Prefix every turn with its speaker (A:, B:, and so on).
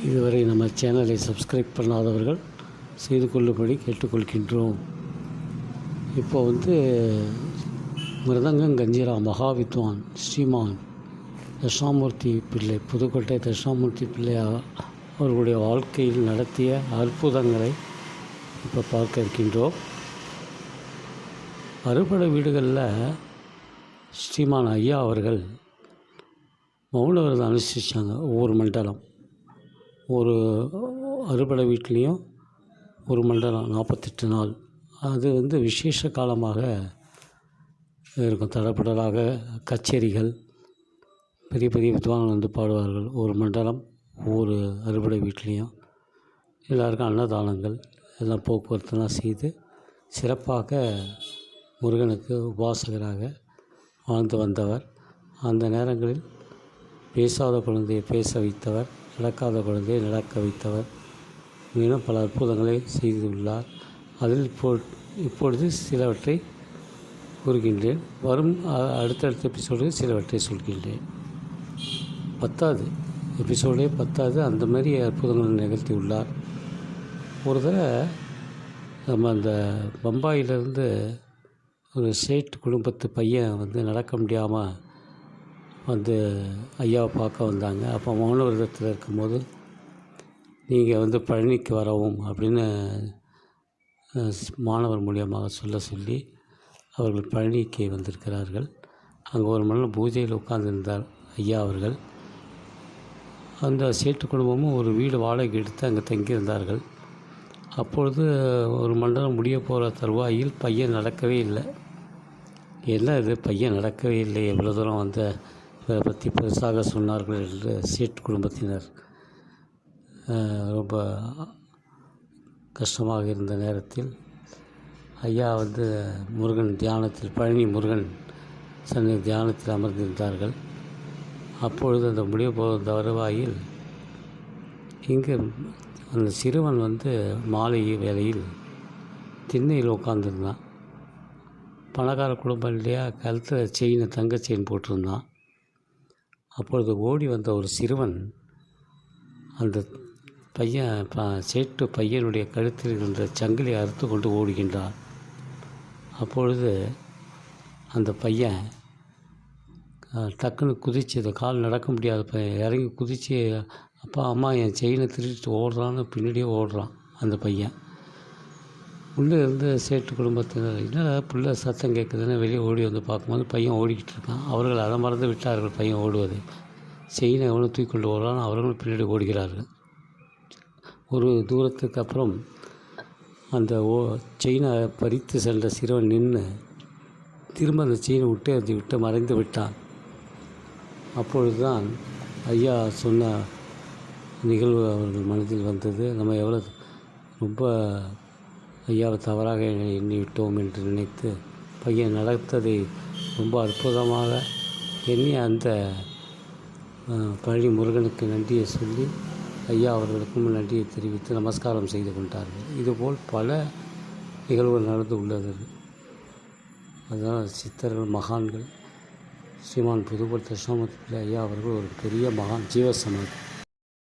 A: இதுவரை நம்ம சேனலை சப்ஸ்கிரைப் பண்ணாதவர்கள் செய்து கொள்ளும்படி கேட்டுக்கொள்கின்றோம். இப்போ மிருதங்கம் கஞ்சிரா மகாவித்வான் ஸ்ரீமான் தட்சிணாமூர்த்தி பிள்ளை, புதுக்கோட்டை தட்சிணாமூர்த்தி பிள்ளை அவர்களுடைய வாழ்க்கையில் நடத்திய அற்புதங்களை இப்போ பார்க்க இருக்கின்றோம். அறுபடை வீடுகளில் ஸ்ரீமான் ஐயா அவர்கள் மௌன விரதம் அனுஷ்டிச்சாங்க. ஒவ்வொரு மண்டலம், ஒரு அறுபடை வீட்லேயும் ஒரு மண்டலம் 48 நாள். அது விசேஷ காலமாக இருக்கும். தடப்படலாக கச்சேரிகள், பெரிய பெரிய வித்வான்கள் பாடுவார்கள். ஒரு மண்டலம் ஒவ்வொரு அறுபடை வீட்லேயும் எல்லாருக்கும் அன்னதானங்கள் எல்லாம் போக்குவரத்துலாம் செய்து சிறப்பாக முருகனுக்கு உபாசகராக வாழ்ந்து வந்தவர். அந்த நேரங்களில் பேசாத குழந்தையை பேச வைத்தவர், நடக்காத குழந்தையை நடக்க வைத்தவர். மேலும் பல அற்புதங்களை செய்துள்ளார். அதில் இப்பொழுது சிலவற்றை கூறுகின்றேன். வரும் அடுத்தடுத்த எபிசோடு சிலவற்றை சொல்கின்றேன். 10வது எபிசோடே 10வது அந்த மாதிரி அற்புதங்கள் நிகழ்த்தியுள்ளார். ஒரு தடவை நம்ம அந்த பம்பாயிலிருந்து ஒரு சேட் குடும்பத்து பையன் நடக்க முடியாமல் ஐயாவை பார்க்க வந்தாங்க. அப்போ மௌன விரதத்தில் இருக்கும்போது நீங்கள் பழனிக்கு வரவும் அப்படின்னு மாணவர் மூலியமாக சொல்லி அவர்கள் பழனிக்கு வந்திருக்கிறார்கள். அங்கே ஒரு மண்டலம் பூஜையில் உட்கார்ந்திருந்தார் ஐயா அவர்கள். அந்த சேட்டு குடும்பமும் ஒரு வீடு வாடகை எடுத்து அங்கே தங்கியிருந்தார்கள். அப்பொழுது ஒரு மண்டலம் முடிய போகிற தருவாயில் பையன் நடக்கவே இல்லை. என்ன இது, பையன் நடக்கவே இல்லை, எவ்வளோ தூரம் இதை பற்றி பெருசாக சொன்னார்கள் என்று சேட் குடும்பத்தினர் ரொம்ப கஷ்டமாக இருந்த நேரத்தில் ஐயா முருகன் தியானத்தில், பழனி முருகன் சன்னதி தியானத்தில் அமர்ந்திருந்தார்கள். அப்பொழுது அந்த முடிய போகிற தருவாயில் இங்கு அந்த சிறுவன் மாலை வேளையில் திண்ணையில் உட்காந்துருந்தான். பணக்கார குடும்பம் இல்லையா, கழுத்தில் செயின், தங்க செயின் போட்டிருந்தான். அப்பொழுது ஓடி வந்த ஒரு சிறுவன் அந்த சேட்டு பையனுடைய கழுத்தில் இருந்த சங்கிலி அறுத்து கொண்டு ஓடுகின்றான். அப்பொழுது அந்த பையன் டக்குன்னு குதிச்சு, கால் நடக்க முடியாத பையன் இறங்கி குதித்து, அப்பா அம்மா என் செயினை திருடிட்டு ஓடுறான்னு பின்னாடியே ஓடுறான். அந்த பையன் உள்ளே இருந்து சேட்டு குடும்பத்தினர், என்னடா புள்ள சத்தம் கேட்குதுன்னு வெளியே ஓடி பார்க்கும்போது பையன் ஓடிக்கிட்டு இருக்கான். அவர்கள் அதை மறந்து விட்டார்கள் பையன் ஓடுவது. செயினை எவ்வளோ தூக்கிக்கொண்டு ஓடுறான்னு அவர்களும் பின்னாடி ஓடுகிறார்கள். ஒரு தூரத்துக்கு அப்புறம் அந்த செயினை பறித்து சென்ற சிறுவன் நின்று திரும்ப அந்த செயினை விட்டு மறைந்து விட்டான். அப்பொழுது தான் ஐயா சொன்ன நிகழ்வு அவர்கள் மனதில் வந்தது. நம்ம எவ்வளோ ரொம்ப ஐயாவை தவறாக எண்ணிவிட்டோம் என்று நினைத்து பையன் நடத்ததை ரொம்ப அற்புதமாக எண்ணி அந்த பழனி முருகனுக்கு நன்றியை சொல்லி ஐயா அவர்களுக்கும் நன்றியை தெரிவித்து நமஸ்காரம் செய்து கொண்டார்கள். இதுபோல் பல நிகழ்வுகள் நடந்து உள்ளது. அதனால் சித்தர்கள், மகான்கள், ஸ்ரீமான் புதுக்கோட்டை தட்சிணாமூர்த்தி பிள்ளை ஐயா அவர்கள் ஒரு பெரிய மகான், ஜீவசமாதி.